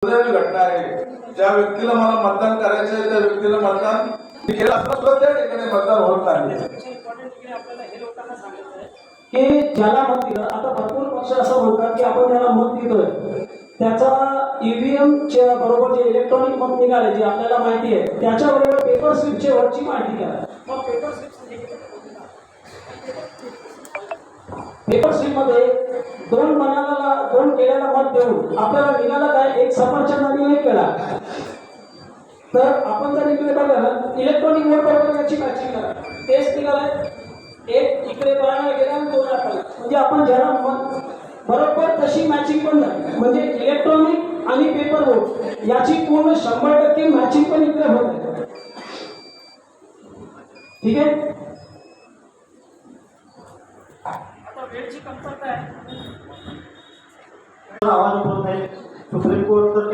दुर्दैवी घटना आहे. ज्या व्यक्तीला मला मतदान करायचं आहे त्या व्यक्तीला मतदान केलं असता सुद्धा त्या ठिकाणी मतदान होत नाही. की ज्याला मत दिलं, आता भरपूर पक्ष असं म्हणतात की आपण ज्याला मत देतोय त्याचा ईव्हीएमच्या बरोबर जे इलेक्ट्रॉनिक मत निघाले जे आपल्याला माहिती आहे त्याच्याबरोबर पेपर स्लिपच्या वरची माहिती घ्या. मग पेपर स्लिप मध्ये दोन केलेला मत देऊन आपल्याला निघाला काय, एक सफरचंद आणि एक केला. तर आपण जर इकडे बघायला इलेक्ट्रॉनिक वोट बरोबर याची मॅचिंग करा. तेच निघालाय, एक इकडे बघायला गेला आणि दोन आला, म्हणजे आपण ज्याला मत बरोबर तशी मॅचिंग पण नाही. म्हणजे इलेक्ट्रॉनिक आणि पेपर वोट याची पूर्ण 100% मॅचिंग पण इकडे होत आहे. ठीक आहे. आवाज होत आहे. Supreme court